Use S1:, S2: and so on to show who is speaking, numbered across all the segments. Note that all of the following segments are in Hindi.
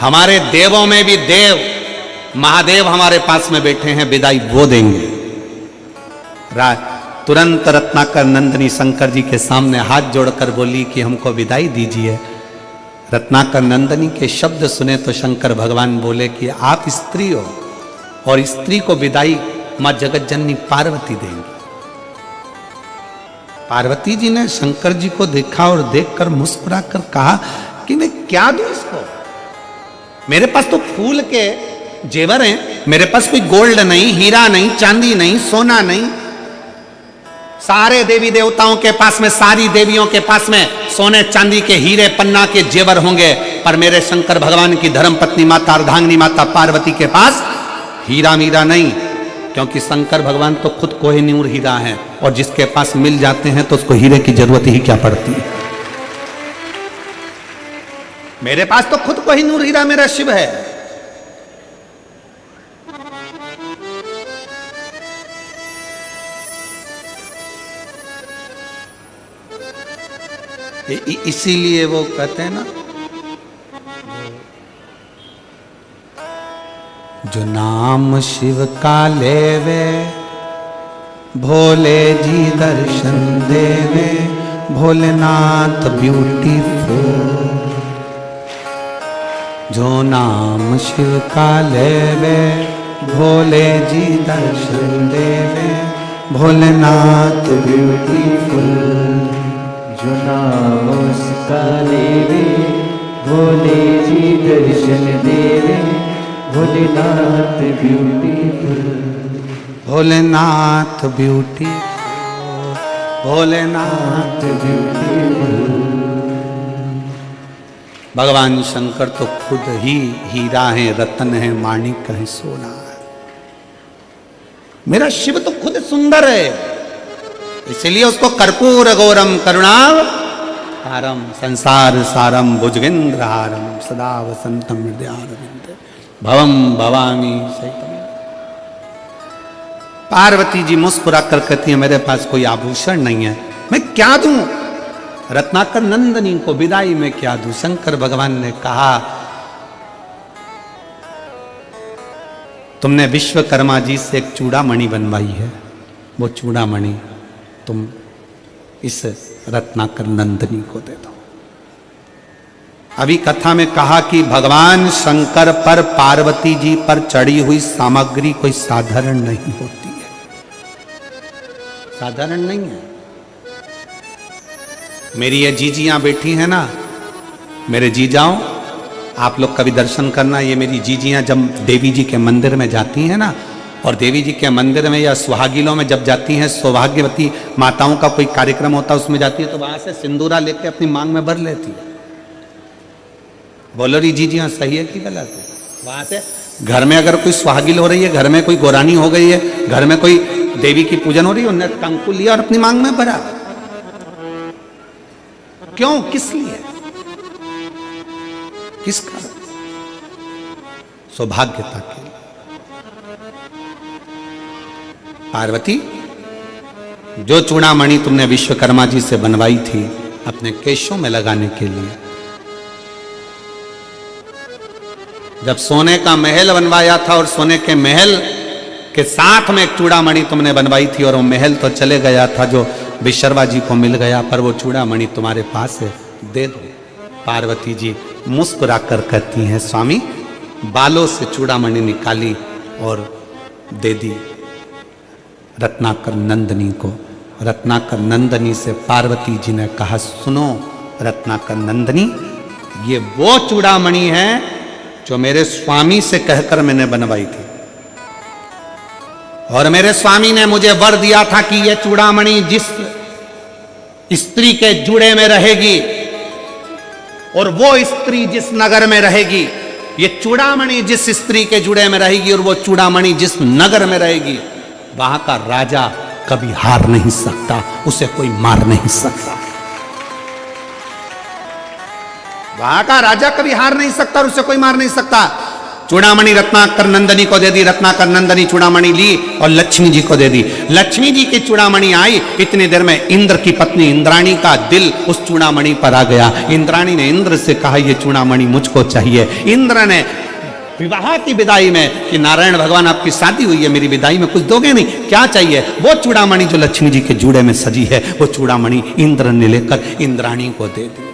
S1: हमारे देवों में भी देव महादेव हमारे पास में बैठे हैं, विदाई वो देंगे। तुरंत रत्नाकर नंदिनी शंकर जी के सामने हाथ जोड़कर बोली कि हमको विदाई दीजिए। रत्नाकर नंदिनी के शब्द सुने तो शंकर भगवान बोले कि आप स्त्री हो और स्त्री को विदाई मां जगत जननी पार्वती देंगी। पार्वती जी ने शंकर जी को देखा और देखकर मुस्कुराकर कहा कि मैं क्या दूं इसको, मेरे पास तो फूल के जेवर हैं, मेरे पास कोई गोल्ड नहीं, हीरा नहीं, चांदी नहीं, सोना नहीं। सारे देवी देवताओं के पास में, सारी देवियों के पास में सोने चांदी के हीरे पन्ना के जेवर होंगे, पर मेरे शंकर भगवान की धर्म पत्नी माता अर्धांगिनी माता पार्वती के पास हीरा मीरा नहीं, क्योंकि शंकर भगवान तो खुद कोहिनूर हीरा है और जिसके पास मिल जाते हैं तो उसको हीरे की जरूरत ही क्या पड़ती है। मेरे पास तो खुद कोहिनूर हीरा मेरा शिव है। इसीलिए वो कहते हैं ना, जो नाम शिव का लेवे भोले जी दर्शन देवे, भोलेनाथ ब्यूटीफुल। जो नाम शिव का लेवे भोले जी दर्शन देवे, भोलेनाथ ब्यूटीफुल।
S2: जो नाम उसका लेवे भोले जी दर्शन देवे, Bholenath beautiful.
S1: Bholenath beautiful, Bholenath beautiful. भगवान शंकर तो खुद ही हीरा है, रतन है, माणिक है, सोना है। मेरा शिव तो खुद सुंदर है, इसलिए उसको कर्पूर गौरम करुणावतारम संसार सारम भुजगेंद्रहारम सदा वसंतम हृदयारविंद भवम भवामी सहितम। पार्वती जी मुस्कुरा कर कहती है मेरे पास कोई आभूषण नहीं है, मैं क्या दूं? रत्नाकर नंदिनी को विदाई में क्या दूं? शंकर भगवान ने कहा तुमने विश्वकर्मा जी से एक चूड़ामणि बनवाई है, वो चूड़ामणि तुम इस रत्नाकर नंदिनी को दे दो। अभी कथा में कहा कि भगवान शंकर पर पार्वती जी पर चढ़ी हुई सामग्री कोई साधारण नहीं होती है, साधारण नहीं है। मेरी ये जीजियां बैठी हैं ना, मेरे जीजाओं, आप लोग कभी दर्शन करना। ये मेरी जीजियां जब देवी जी के मंदिर में जाती हैं ना, और देवी जी के मंदिर में या सुहागिलों में जब जाती हैं, सौभाग्यवती माताओं का कोई कार्यक्रम होता है उसमें जाती है, तो वहां से सिंदूरा लेके अपनी मांग में भर लेती है। बोलो री जीजियां सही है कि गलत है? वहां से घर में अगर कोई सुहागिल हो रही है, घर में कोई गोरानी हो गई है, घर में कोई देवी की पूजन हो रही है, उन्होंने कंकु लिया और अपनी मांग में भरा। क्यों? किस लिए? किस कारण? सौभाग्यता के लिए। पार्वती, जो चूड़ामणि तुमने विश्वकर्मा जी से बनवाई थी अपने केशों में लगाने के लिए, जब सोने का महल बनवाया था और सोने के महल के साथ में एक चूड़ामणि तुमने बनवाई थी, और वो महल तो चले गया था जो विश्वकर्मा जी को मिल गया, पर वो चूड़ामणि तुम्हारे पास है, दे दो। पार्वती जी मुस्कुराकर कहती हैं स्वामी, बालों से चूड़ामणि निकाली और दे दी रत्नाकर नंदिनी को। रत्नाकर नंदिनी से पार्वती जी ने कहा सुनो रत्नाकर नंदिनी, ये वो चूड़ामणि है जो मेरे स्वामी से कहकर मैंने बनवाई थी, और मेरे स्वामी ने मुझे वर दिया था कि यह चूड़ामणि जिस स्त्री के जुड़े में रहेगी और वो स्त्री जिस नगर में रहेगी, ये चूड़ामणि जिस स्त्री के जुड़े में रहेगी और वो चूड़ामणि जिस नगर में रहेगी, वहां का राजा कभी हार नहीं सकता, उसे कोई मार नहीं सकता। वहां का राजा कभी हार नहीं सकता और उसे कोई मार नहीं सकता। चूड़ामणि रत्नाकर नंदनी को दे दी, रत्नाकर नंदनी चूड़ामणि ली और लक्ष्मी जी को दे दी। लक्ष्मी जी की चूड़ामणि आई, इतनी देर में इंद्र की पत्नी इंद्राणी का दिल उस चूड़ामणि पर आ गया। इंद्राणी ने इंद्र से कहा ये चूड़ामणि मुझको चाहिए। इंद्र ने विवाह की विदाई में कि नारायण भगवान आपकी शादी हुई है, मेरी विदाई में कुछ दोगे नहीं, क्या चाहिए? वो चूड़ामणि जो लक्ष्मी जी के जूड़े में सजी है, वो चूड़ामणि इंद्र ने लेकर इंद्राणी को दे दी।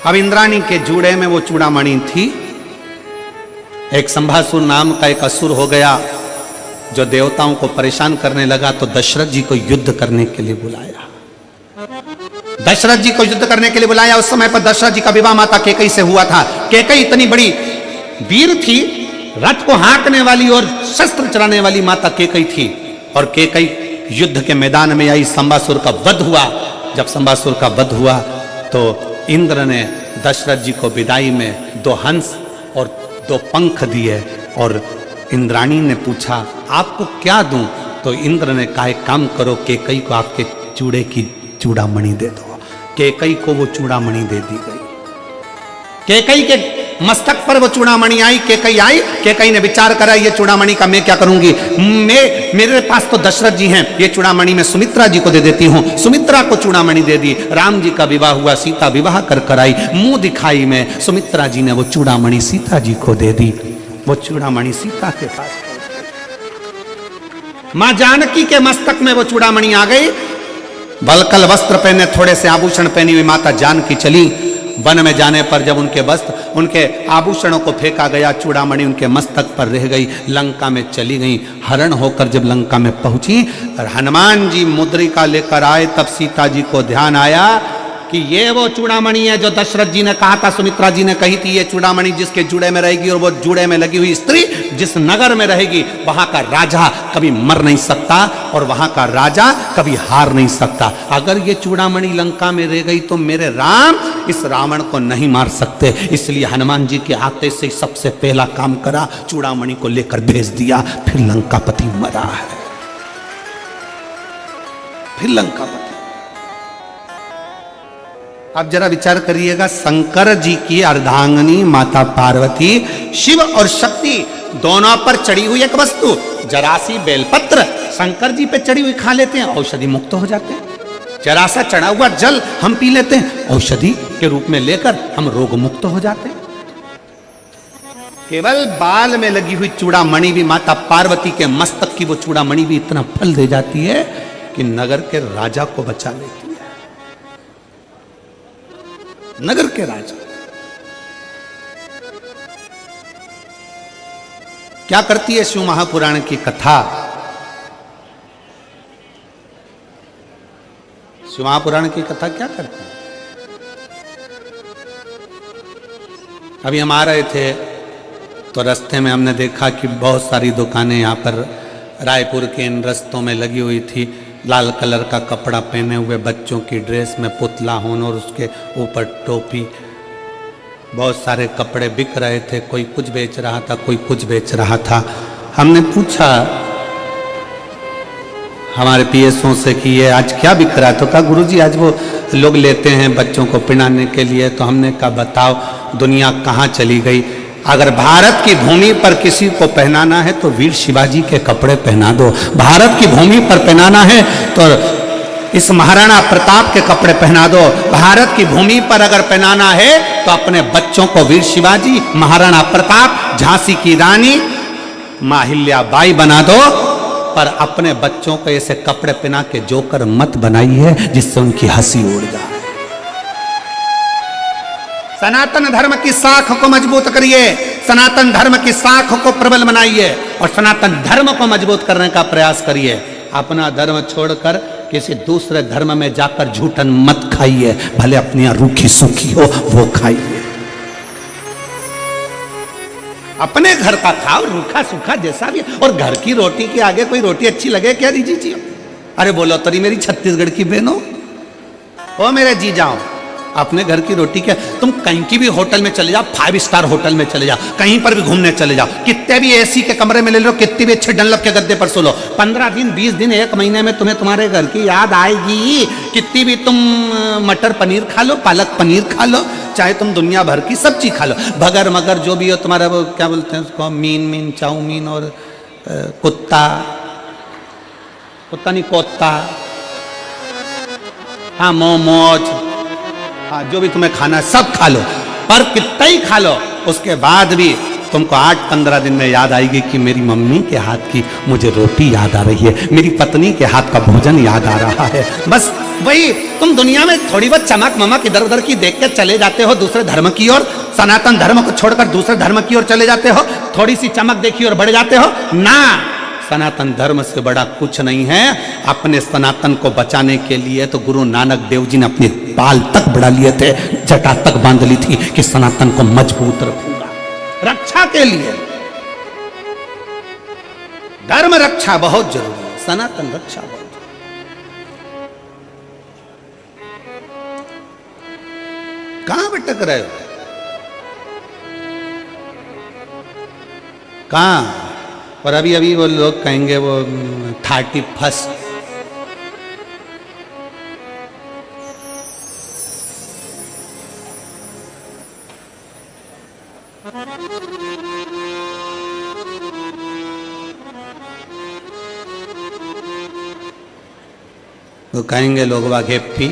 S1: अब इंद्राणी के जूड़े में वो चूड़ामणि थी। एक संभासुर नाम का एक असुर हो गया जो देवताओं को परेशान करने लगा, तो दशरथ जी को युद्ध करने के लिए बुलाया। दशरथ जी को युद्ध करने के लिए बुलाया। उस समय पर दशरथ जी का विवाह माता केकई से हुआ था। केकई इतनी बड़ी वीर थी, रथ को हाँकने वाली और शस्त्र चलाने वाली माता केकई थी। और केकई युद्ध के मैदान में आई, संबासुर का वध हुआ। जब संबासुर का वध हुआ तो इंद्र ने दशरथ जी को विदाई में 2 हंस और 2 पंख दिए। और इंद्राणी ने पूछा आपको क्या दूं? तो इंद्र ने कहा एक काम करो, केकई को आपके चूड़े की चूड़ामणि दे दो। केकई को वो चूड़ामणि दे दी गई। केकई के मस्तक पर वो चूड़ामणि आई। केकई आई, केकई ने विचार करा ये चूड़ामणि का मैं क्या करूंगी, मेरे पास तो दशरथ जी हैं, ये चूड़ामणि मैं सुमित्रा जी को दे देती हूं। सुमित्रा को चूड़ामणि दे दी। राम जी का विवाह हुआ, सीता विवाह कर आई। मुंह दिखाई में सुमित्रा जी ने वो चूड़ामणि सीता जी को दे दी। वो चूड़ामणि सीता के पास मां जानकी के मस्तक में वो चूड़ामणि आ गई। बलकल वस्त्र पहने, थोड़े से आभूषण पहनी हुई माता जानकी चली। वन में जाने पर जब उनके वस्त्र, उनके आभूषणों को फेंका गया, चूड़ामणि उनके मस्तक पर रह गई। लंका में चली गई। हरण होकर जब लंका में पहुंची, हनुमान जी मुद्रिका लेकर आए, तब सीता जी को ध्यान आया कि ये वो चूड़ामणि है जो दशरथ जी ने कहा था, सुमित्रा जी ने कही थी, ये चूड़ामणि जिसके जूड़े में रहेगी और वो जूड़े में लगी हुई स्त्री जिस नगर में रहेगी, वहां का राजा कभी मर नहीं सकता और वहां का राजा कभी हार नहीं सकता। अगर ये चूड़ामणि लंका में रह गई तो मेरे राम इस रावण को नहीं मार सकते। इसलिए हनुमान जी के आते से सबसे पहला काम करा, चूड़ामणि को लेकर भेज दिया। फिर लंकापति मरा है, फिर लंकापति। आप जरा विचार करिएगा, शंकर जी की अर्धांगिनी माता पार्वती शिव और शक्ति दोनों पर चढ़ी हुई एक वस्तु, जरा सी बेलपत्र शंकर जी पे चढ़ी हुई खा लेते हैं, औषधि मुक्त हो जाते हैं। जरा सा चढ़ा हुआ जल हम पी लेते हैं, औषधि के रूप में लेकर हम रोग मुक्त हो जाते हैं। केवल बाल में लगी हुई चूड़ामणि भी, माता पार्वती के मस्तक की वो चूड़ामणि भी इतना फल दे जाती है कि नगर के राजा को बचा लेती है। नगर के राजा क्या करती है? शिव महापुराण की कथा, शिव महापुराण की कथा क्या करती है? अभी हम आ रहे थे तो रास्ते में हमने देखा कि बहुत सारी दुकानें यहाँ पर रायपुर के इन रस्तों में लगी हुई थी। लाल कलर का कपड़ा पहने हुए बच्चों की ड्रेस में पुतला होना और उसके ऊपर टोपी, बहुत सारे कपड़े बिक रहे थे। कोई कुछ बेच रहा था, कोई कुछ बेच रहा था। हमने पूछा हमारे पीएसओ से कि ये आज क्या बिक रहा है? तो कहा गुरुजी आज वो लोग लेते हैं बच्चों को पहनाने के लिए। तो हमने कहा बताओ दुनिया कहाँ चली गई? अगर भारत की भूमि पर किसी को पहनाना है तो वीर शिवाजी के कपड़े पहना दो। भारत की भूमि पर पहनाना है तो इस महाराणा प्रताप के कपड़े पहना दो। भारत की भूमि पर अगर पहनाना है तो अपने बच्चों को वीर शिवाजी, महाराणा प्रताप, झांसी की रानी, माहिल्याबाई बना दो। पर अपने बच्चों को ऐसे कपड़े पहना के जोकर मत बनाइए जिससे उनकी हंसी उड़ जाए। सनातन धर्म की शाख को मजबूत करिए, सनातन धर्म की शाख को प्रबल बनाइए और सनातन धर्म को मजबूत करने का प्रयास करिए। अपना धर्म छोड़कर किसी दूसरे धर्म में जाकर झूठन मत खाइए, भले अपनी रूखी सूखी हो वो खाइए। अपने घर का खाओ, रूखा सूखा जैसा भी। और घर की रोटी के आगे कोई रोटी अच्छी लगे क्या जी? अरे बोलो तरी मेरी छत्तीसगढ़ की बहनों, ओ मेरे जी जाओ, अपने घर की रोटी क्या, तुम कहीं की भी होटल में चले जाओ, 5 स्टार होटल में चले जाओ, कहीं पर भी घूमने चले जाओ, कितने भी एसी के कमरे में ले लो, कितनी भी अच्छे डनलप के गद्दे पर सो लो, 15 दिन 20 दिन 1 महीने में तुम्हें तुम्हारे घर की याद आएगी। कितनी भी तुम मटर पनीर खा लो, पालक पनीर खा लो, चाहे तुम दुनिया भर की सब्जी खा लो, भगर मगर जो भी हो तुम्हारा, वो क्या बोलते हैं उसको, मीन चाउमीन और कुत्ता नहीं कोत्ता, हाँ मोमोज, हाँ जो भी तुम्हें खाना है सब खा लो, पर कितना ही खा लो, उसके बाद भी तुमको 8-15 दिन में याद आएगी कि मेरी मम्मी के हाथ की मुझे रोटी याद आ रही है, मेरी पत्नी के हाथ का भोजन याद आ रहा है। बस वही, तुम दुनिया में थोड़ी बहुत चमक ममक इधर उधर की देख के चले जाते हो दूसरे धर्म की ओर, सनातन धर्म को छोड़कर दूसरे धर्म की ओर चले जाते हो, थोड़ी सी चमक देखी और बढ़ जाते हो ना। सनातन धर्म से बड़ा कुछ नहीं है। अपने सनातन को बचाने के लिए तो गुरु नानक देव जी ने अपने बाल तक बढ़ा लिए थे, जटा तक बांध ली थी कि सनातन को मजबूत रखूंगा, रक्षा के लिए। धर्म रक्षा बहुत जरूरी है, सनातन रक्षा बहुत जरूरी। कहां भटक रहे हो, कहां? और अभी वो लोग कहेंगे वो 31st, तो कहेंगे लोग वाह हैप्पी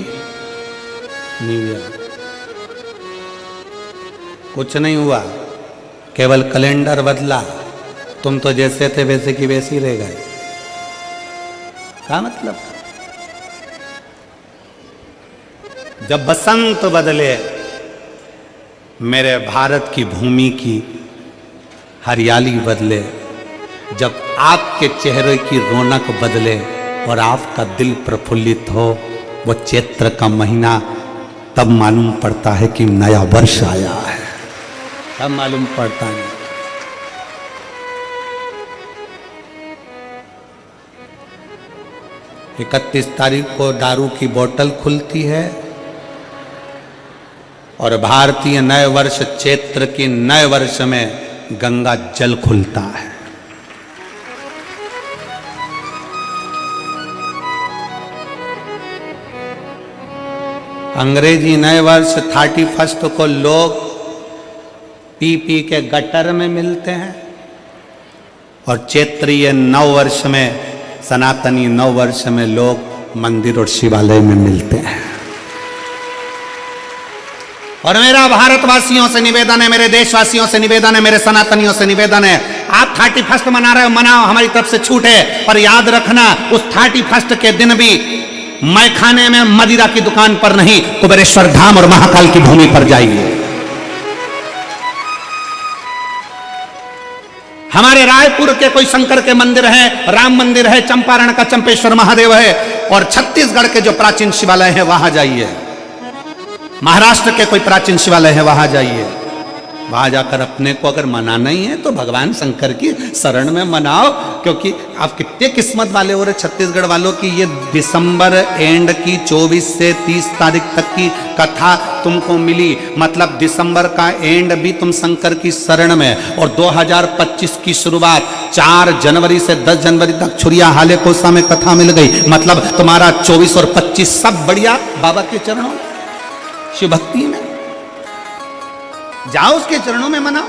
S1: न्यू ईयर। कुछ नहीं हुआ, केवल कैलेंडर बदला, तुम तो जैसे थे वैसे की वैसे ही रह गए। क्या मतलब? जब बसंत बदले, मेरे भारत की भूमि की हरियाली बदले, जब आपके चेहरे की रौनक बदले और आपका दिल प्रफुल्लित हो, वो चैत्र का महीना, तब मालूम पड़ता है कि नया वर्ष आया है, तब मालूम पड़ता है। 31 तारीख को दारू की बोतल खुलती है और भारतीय नए वर्ष चैत्र की नए वर्ष में गंगा जल खुलता है। अंग्रेजी नए वर्ष 31 को लोग पी पी के गटर में मिलते हैं और चैत्रीय नव वर्ष में, सनातनी नव वर्ष में लोग मंदिर और शिवालय में मिलते हैं। और मेरा भारतवासियों से निवेदन है, मेरे देशवासियों से निवेदन है, मेरे सनातनियों से निवेदन है, आप 31 मना रहे हो, मनाओ, हमारी तरफ से छूट है। पर याद रखना, उस 31 के दिन भी मैं खाने में मदिरा की दुकान पर नहीं, कुबेरेश्वर धाम और महाकाल की भूमि पर जाइए। हमारे रायपुर के कोई शंकर के मंदिर है, राम मंदिर है, चंपारण का चंपेश्वर महादेव है, और छत्तीसगढ़ के जो प्राचीन शिवालय है वहां जाइए। महाराष्ट्र के कोई प्राचीन शिवालय है वहां जाइए। वहां जाकर अपने को अगर मनाना ही है तो भगवान शंकर की शरण में मनाओ, क्योंकि आप कितने किस्मत वाले हो रहे छत्तीसगढ़ वालों की। ये दिसंबर एंड की 24 से 30 तारीख तक की कथा तुमको मिली, मतलब दिसंबर का एंड भी तुम शंकर की शरण में, और 2025 की शुरुआत 4 जनवरी से 10 जनवरी तक छुरिया हाले कोसा में कथा मिल गई। मतलब तुम्हारा 24 और 25 सब बढ़िया बाबा के चरणों, शिव भक्ति में जाओ, उसके चरणों में मनाओ।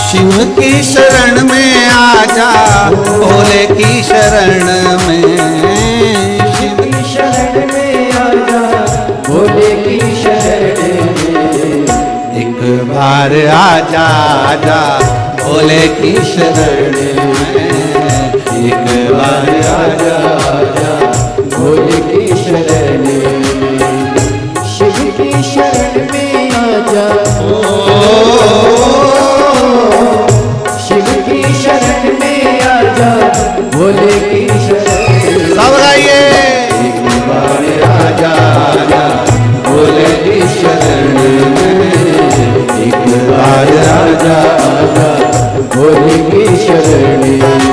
S1: शिव की शरण में आजा, भोले की शरण में,
S2: शिव की शरण में आजा, भोले की शरण में,
S1: एक बार आजा आजा भोले की शरण में,
S2: एक बार आजा आजा, भोले की शरण में, शिव की शरण आजा, शिव की शरण में आजा, भोले की शरण में।
S1: सब गाइए।
S2: एक बार आजा आजा, भोले की शरण में। एक बार आजा आजा, भोले की शरण में।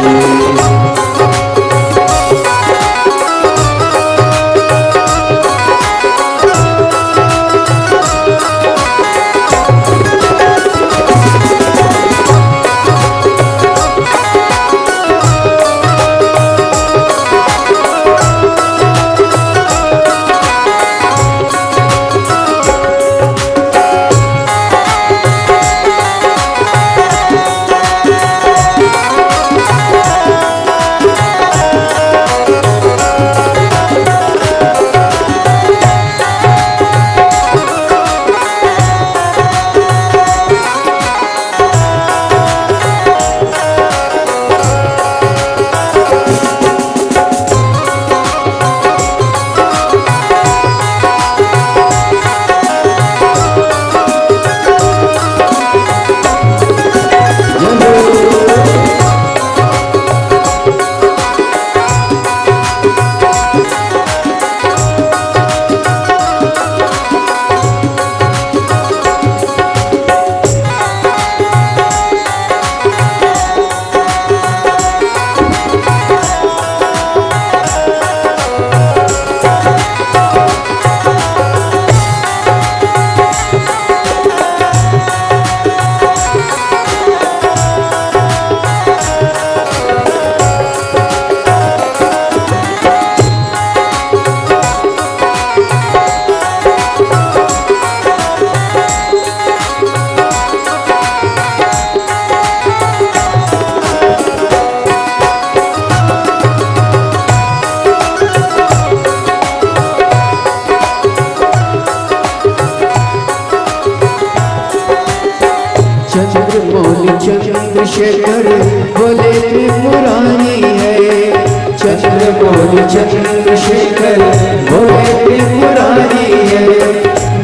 S2: चंद्रमौली चंद्रशेखर भोले त्रिपुरारी है। चंद्रमौली चंद्रशेखर भोले त्रिपुरारी है।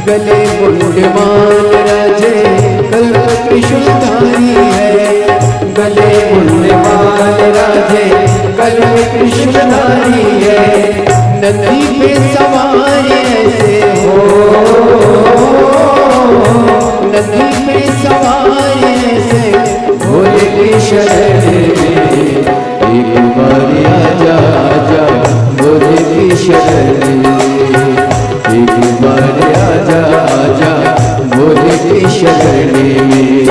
S2: गले मुंडमाल राजे कल्प कृष्णधारी है। गले मुंडमाल राजे कल्प कृष्णधारी है। नदी पे सवार ऐसे हो, नदी पे सवार ऐसे भोले की शरण में। एक बार आजा आजा, भोले की शरण में। एक बार आजा आजा, भोले की शरण में।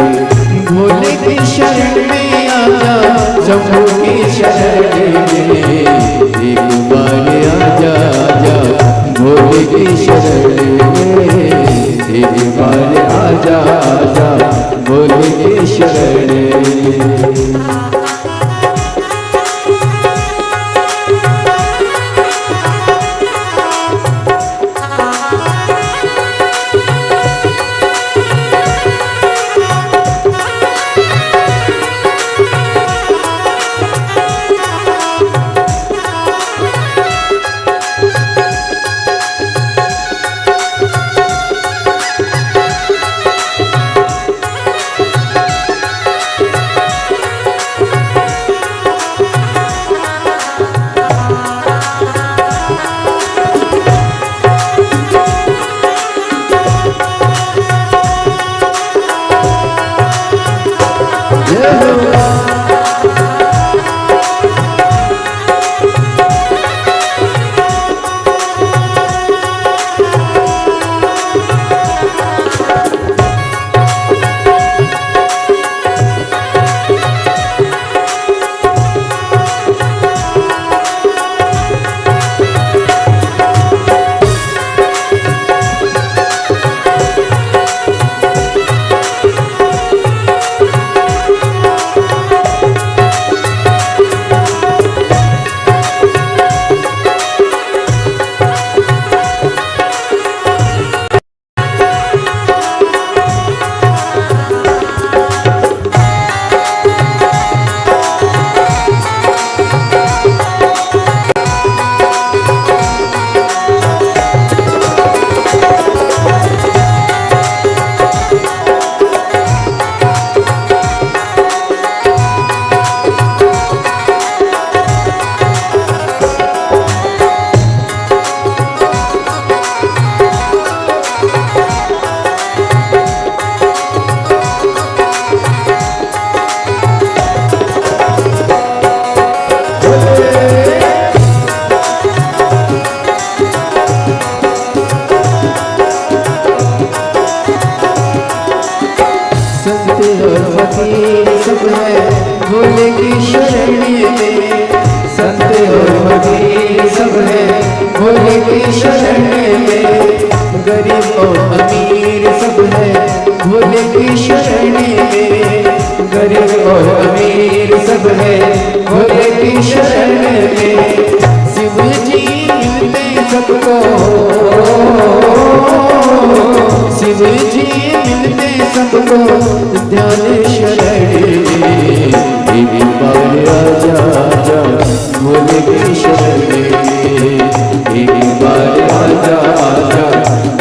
S2: भोले की शरण में आजा, शंभू की शरण में। एक बार आजा आजा, भोले की शरण में। एक बार आजा आजा, भोले की शरण में। संत और फकीर सब है भोले की शरण में, संत और फकीर सब है भोले की शरण में, गरीब और अमीर सब है भोले की शरण में, गरीब और अमीर सब है भोले की शरण में, शिव जी मिलते सबको, शिव जी मिलते सबको ध्यान शरण में, एक बार आजा आजा भोले की शरण में, एक बार आजा आजा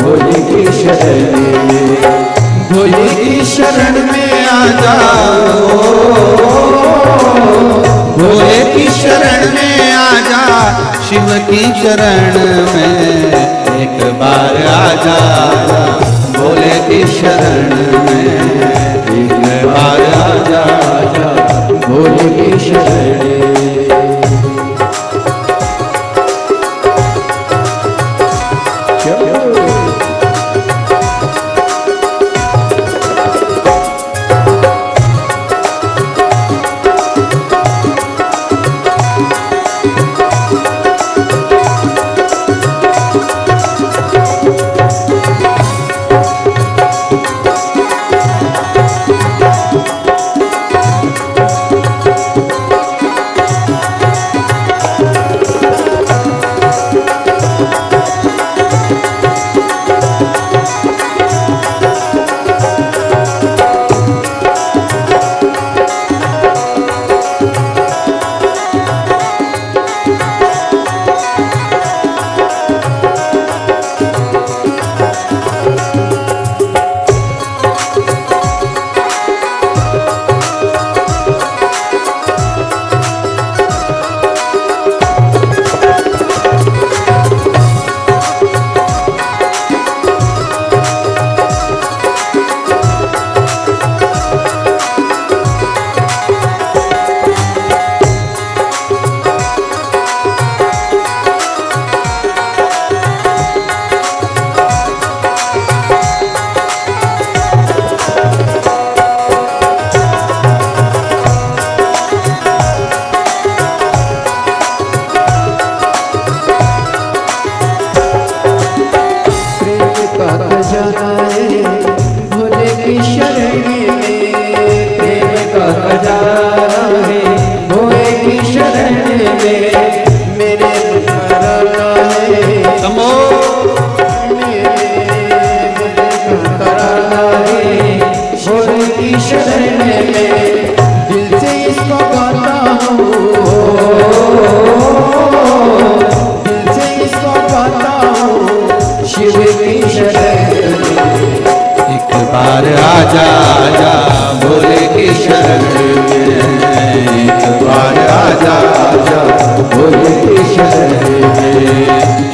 S2: भोले की शरण में, भोले की शरण में आजा, भोले की शरण में आजा, शिव की शरण में एक बार आजा, भोले की शरण में एक बार आजा, भोले की शरण में।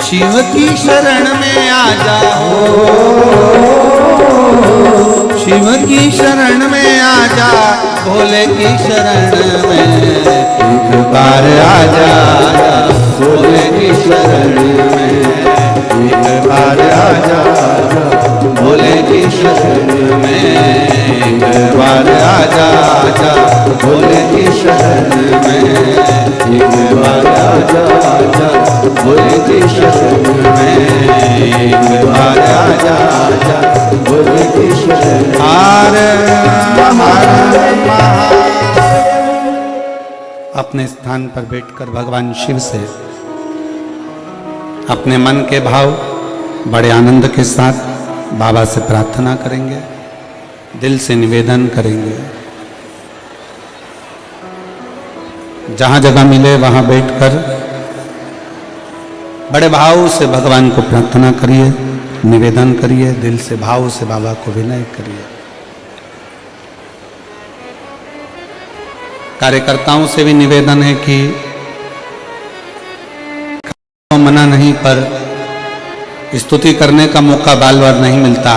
S2: शिव की शरण में आ जाओ, शिव की शरण में आ जा, भोले की शरण में एक बार आ जा, भोले की शरण में एक बार आ जा, भोले की शरण में एक बार आ जा, भोले की शरण में एक बार आ जा, भोले की शरण में एक बार आ जा, भोले की शरण में।
S1: अपने स्थान पर बैठकर भगवान शिव से अपने मन के भाव बड़े आनंद के साथ बाबा से प्रार्थना करेंगे, दिल से निवेदन करेंगे। जहां जगह मिले वहां बैठकर बड़े भाव से भगवान को प्रार्थना करिए, निवेदन करिए, दिल से भाव से बाबा को विनय करिए। कार्यकर्ताओं से भी निवेदन है कि मना नहीं, पर स्तुति करने का मौका बार बार नहीं मिलता।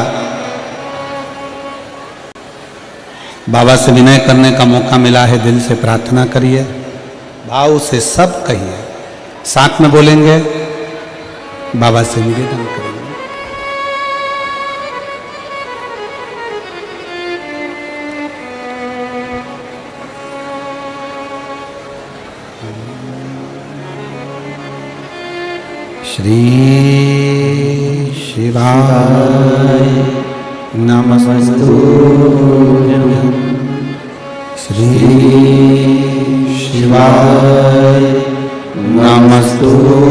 S1: बाबा से विनय करने का मौका मिला है, दिल से प्रार्थना करिए, भाव से सब कहिए, साथ में बोलेंगे, बाबा से निवेदन करेंगे।
S2: श्री शिवाय नमस्तुभ्यं। श्री शिवाय नमस्तुभ्यं।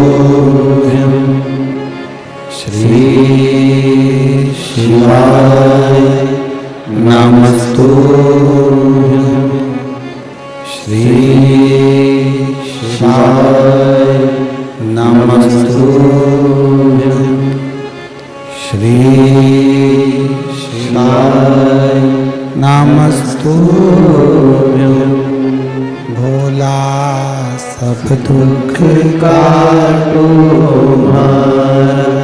S2: श्री शिवाय नमस्तुभ्यं। श्री शिवाय नमस्तुभ्यं। श्री शिवाय नमस्तुभ्यं। भोला सब दुख काटो हमारा,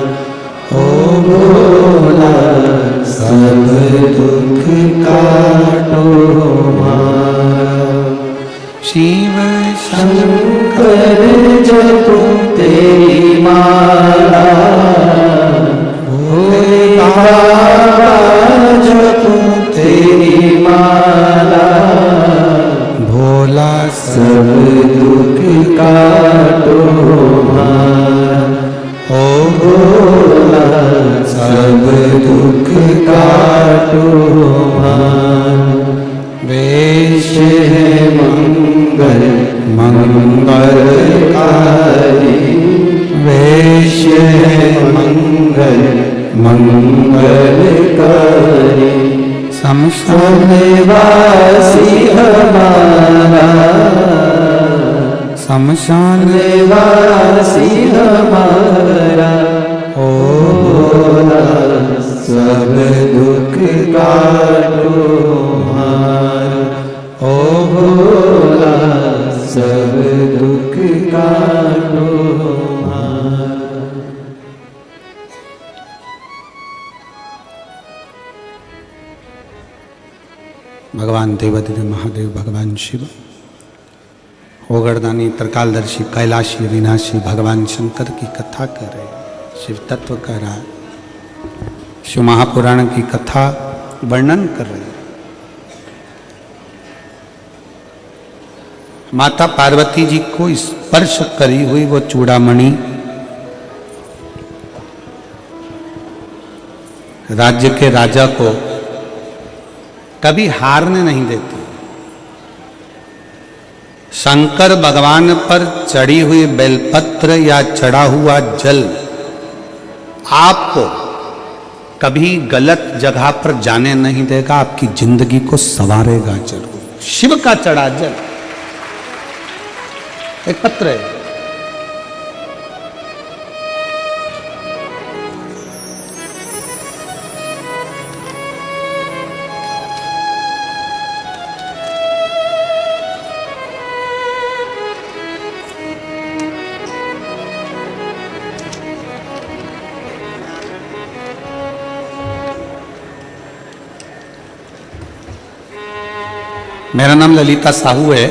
S2: ओ भोला सब दुख काटो हमारा। शिव शंकर जपो तेरी माला, भोले बाबा जपो तेरी माला। भोला सब दुख काटो हमारा, ओ भोला सब दुख काटो हमारा। वेश है मंगल मंगलकारी, वेश है मंगल मंगलकारी। शमशान वासी हमारा, शमशान वासी हमारा। ओ भोला सब दुख काटो हमारा, ओ भोला सब दुख काटो हमारा। भगवान देवादिदेव महादेव भगवान शिव, ओगरदानी त्रिकालदर्शी कैलाशी अविनाशी भगवान शंकर की कथा कर रहे, शिव तत्व कह रहा, शिव महापुराण की कथा वर्णन कर रहे। माता पार्वती जी को स्पर्श करी हुई वो चूड़ामणि राज्य के राजा को कभी हारने नहीं देती। शंकर भगवान पर चढ़ी हुई बेलपत्र या चढ़ा हुआ जल आपको कभी गलत जगह पर जाने नहीं देगा, आपकी जिंदगी को संवारेगा जरूर। शिव का चढ़ा जल एक पत्र है, मेरा नाम ललिता साहू है।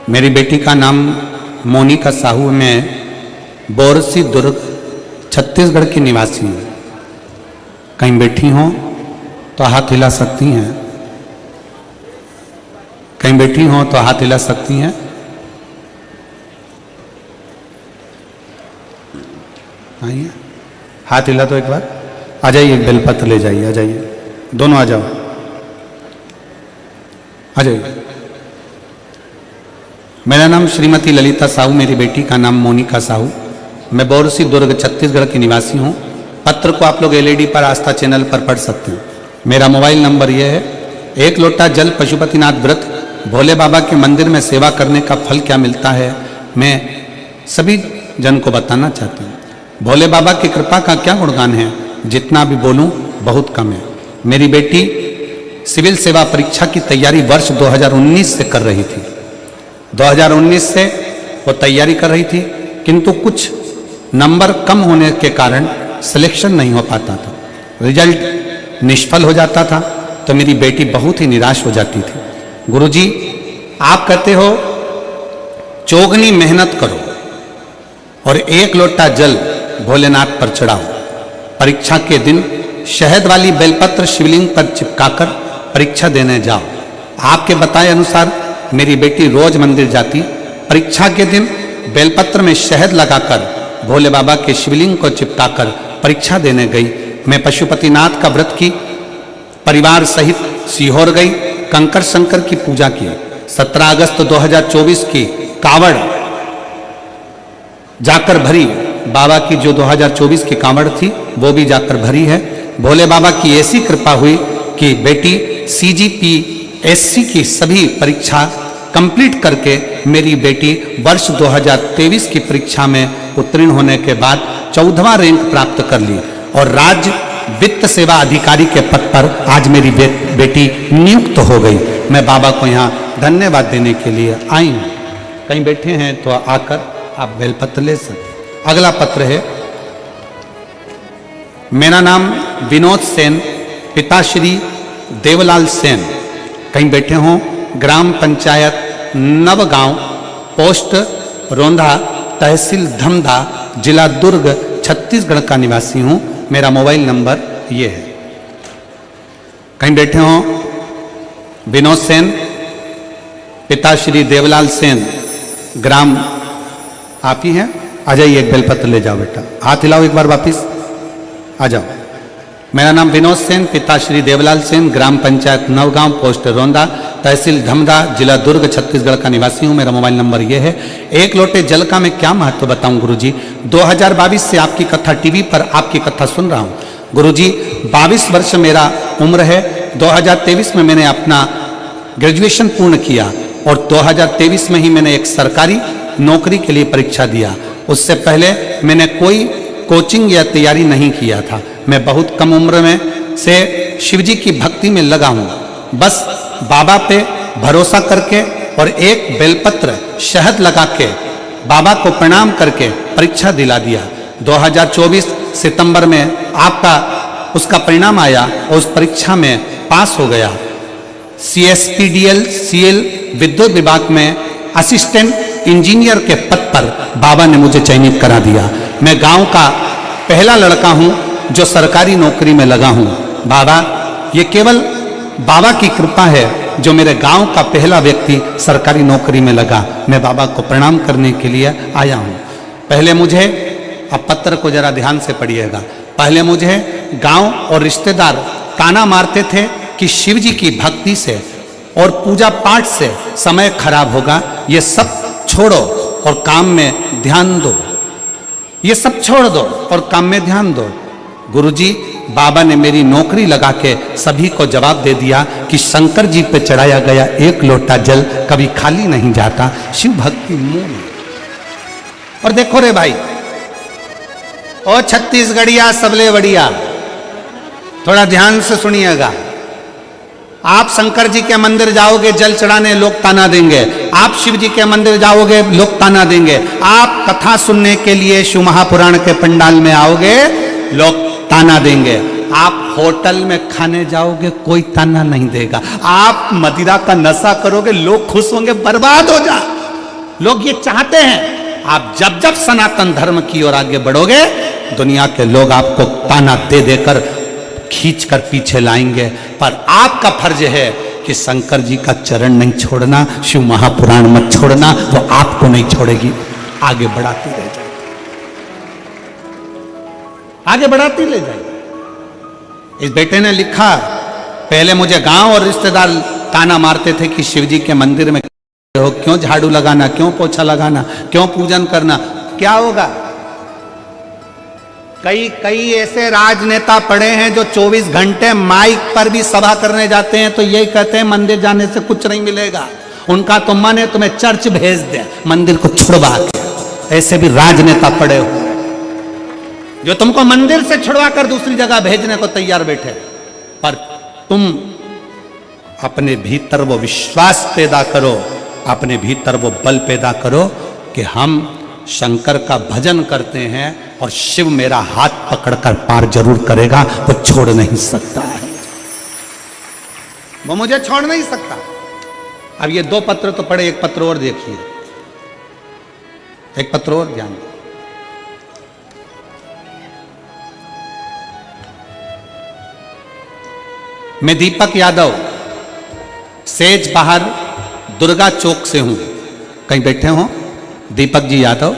S2: मेरी बेटी का नाम मोनिका साहू। मैं बोरसी दुर्ग छत्तीसगढ़ की निवासी हूँ। कहीं बैठी हों तो हाथ हिला सकती हैं, कहीं बैठी हों तो हाथ हिला सकती हैं। आइए, हाथ हिला तो एक बार। आ जाइए, बेलपत्र ले जाइए, आ जाइए, दोनों आ जाओ, आ जाइए। मेरा नाम श्रीमती ललिता साहू, मेरी बेटी का नाम मोनिका साहू। मैं बोरसी दुर्ग छत्तीसगढ़ की निवासी हूँ। पत्र को आप लोग एलईडी पर आस्था चैनल पर पढ़ सकते हैं। मेरा मोबाइल नंबर यह है। एक लोटा जल पशुपतिनाथ व्रत भोले बाबा के मंदिर में सेवा करने का फल क्या मिलता है, मैं सभी जन को बताना चाहती हूँ। भोले बाबा की कृपा का क्या गुणगान है, जितना भी बोलूँ बहुत कम है। मेरी बेटी सिविल सेवा परीक्षा की तैयारी वर्ष 2019 से कर रही थी। 2019 से वो तैयारी कर रही थी, किंतु कुछ नंबर कम होने के कारण सिलेक्शन नहीं हो पाता था, रिजल्ट निष्फल हो जाता था। तो मेरी बेटी बहुत ही निराश हो जाती थी। गुरुजी, आप कहते हो चौगनी मेहनत करो और एक लोटा जल भोलेनाथ पर चढ़ाओ। परीक्षा के दिन शहद वाली बेलपत्र शिवलिंग पर चिपकाकर परीक्षा देने जाओ। आपके बताए अनुसार मेरी बेटी रोज मंदिर जाती, परीक्षा के दिन
S1: बेलपत्र में शहद लगाकर भोले बाबा के शिवलिंग को चिपकाकर परीक्षा देने गई। मैं पशुपतिनाथ का व्रत की, परिवार सहित सीहोर गई, कंकर शंकर की पूजा की। 17 अगस्त 2024 की कावड़ जाकर भरी, बाबा की जो 2024 की कावड़ थी वो भी जाकर भरी है। भोले बाबा की ऐसी कृपा हुई कि बेटी CGPSC की सभी परीक्षा कंप्लीट करके मेरी बेटी वर्ष 2023 की परीक्षा में उत्तीर्ण होने के बाद 14वां रैंक प्राप्त कर ली और राज्य वित्त सेवा अधिकारी के पद पर आज मेरी बेटी नियुक्त हो गई। मैं बाबा को यहाँ धन्यवाद देने के लिए आई हूँ। कहीं बैठे हैं तो आकर आप बेलपत्र ले सकते। अगला पत्र है, मेरा नाम विनोद सेन, पिताश्री देवलाल सेन। कहीं बैठे हों, ग्राम पंचायत नवगांव, पोस्ट रोंधा, तहसील धमधा, जिला दुर्ग, छत्तीसगढ़ का निवासी हूं। मेरा मोबाइल नंबर ये है। कहीं बैठे हों, विनोद सेन, पिताश्री देवलाल सेन, ग्राम आप ही हैं। आ जाइए, एक बेलपत्र ले जाओ बेटा, हाथ हिलाओ एक बार वापिस, आ जाओ। मेरा नाम विनोद सेन, पिता श्री देवलाल सेन, ग्राम पंचायत नवगांव, पोस्ट रोंदा, तहसील धमधा, जिला दुर्ग, छत्तीसगढ़ का निवासी हूँ। मेरा मोबाइल नंबर ये है। एक लोटे जल का मैं क्या महत्व बताऊं गुरुजी। 2022 से आपकी कथा टीवी पर आपकी कथा सुन रहा हूँ गुरुजी। 22 वर्ष मेरा उम्र है। 2023 में मैंने अपना ग्रेजुएशन पूर्ण किया और 2023 में ही मैंने एक सरकारी नौकरी के लिए परीक्षा दिया। उससे पहले मैंने कोई कोचिंग या तैयारी नहीं किया था। मैं बहुत कम उम्र में से शिवजी की भक्ति में लगा हूँ। बस बाबा पे भरोसा करके और एक बेलपत्र शहद लगा के बाबा को प्रणाम करके परीक्षा दिला दिया। 2024 सितंबर में आपका उसका परिणाम आया और उस परीक्षा में पास हो गया। CSPDL CL विद्युत विभाग में असिस्टेंट इंजीनियर के पद पर बाबा ने मुझे चयनित करा दिया। मैं गांव का पहला लड़का हूं जो सरकारी नौकरी में लगा हूं। बाबा, ये केवल बाबा की कृपा है जो मेरे गांव का पहला व्यक्ति सरकारी नौकरी में लगा। मैं बाबा को प्रणाम करने के लिए आया हूं। पहले मुझे, अब पत्र को जरा ध्यान से पढ़िएगा, पहले मुझे गांव और रिश्तेदार ताना मारते थे कि शिव जी की भक्ति से और पूजा पाठ से समय खराब होगा। ये सब छोड़ो और काम में ध्यान दो। ये सब छोड़ दो और काम में ध्यान दो। गुरुजी, बाबा ने मेरी नौकरी लगा के सभी को जवाब दे दिया कि शंकर जी पे चढ़ाया गया एक लोटा जल कभी खाली नहीं जाता। शिव भक्ति मूल। और देखो रे भाई, ओ छत्तीसगढ़िया सबले बढ़िया, थोड़ा ध्यान से सुनिएगा। आप शंकर जी के मंदिर जाओगे जल चढ़ाने, लोग ताना देंगे। आप शिव जी के मंदिर जाओगे, लोग ताना देंगे। आप कथा सुनने के लिए शिव महापुराण के पंडाल में आओगे, लोग ताना देंगे। आप होटल में खाने जाओगे, कोई ताना नहीं देगा। आप मदिरा का नशा करोगे, लोग खुश होंगे, बर्बाद हो जा। लोग ये चाहते हैं। आप जब जब सनातन धर्म की ओर आगे बढ़ोगे, दुनिया के लोग आपको ताना दे देकर खींच कर पीछे लाएंगे। पर आपका फर्ज है कि शंकर जी का चरण नहीं छोड़ना, शिव महापुराण मत छोड़ना, वो आपको नहीं छोड़ेगी। आगे बढ़ाती रह जाए, आगे बढ़ाती ले जाए। इस बेटे ने लिखा, पहले मुझे गांव और रिश्तेदार ताना मारते थे कि शिव जी के मंदिर में हो, क्यों झाड़ू लगाना, क्यों पोछा लगाना, क्यों पूजन करना, क्या होगा। कई ऐसे राजनेता पड़े हैं जो 24 घंटे माइक पर भी सभा करने जाते हैं तो यही कहते हैं मंदिर जाने से कुछ नहीं मिलेगा। उनका तो मन है तुम्हें चर्च भेज दे, मंदिर को छुड़वा के। ऐसे भी राजनेता पड़े हो जो तुमको मंदिर से छुड़वा कर दूसरी जगह भेजने को तैयार बैठे। पर तुम अपने भीतर वो विश्वास पैदा करो, अपने भीतर वो बल पैदा करो कि हम शंकर का भजन करते हैं और शिव मेरा हाथ पकड़कर पार जरूर करेगा। वो छोड़ नहीं सकता है, वो मुझे छोड़ नहीं सकता। अब ये 2 पत्र तो पढ़े, एक पत्र और देखिए, एक पत्र और ध्यान। मैं दीपक यादव सेज बाहर दुर्गा चौक से हूं। कहीं बैठे हो, दीपक जी यादव।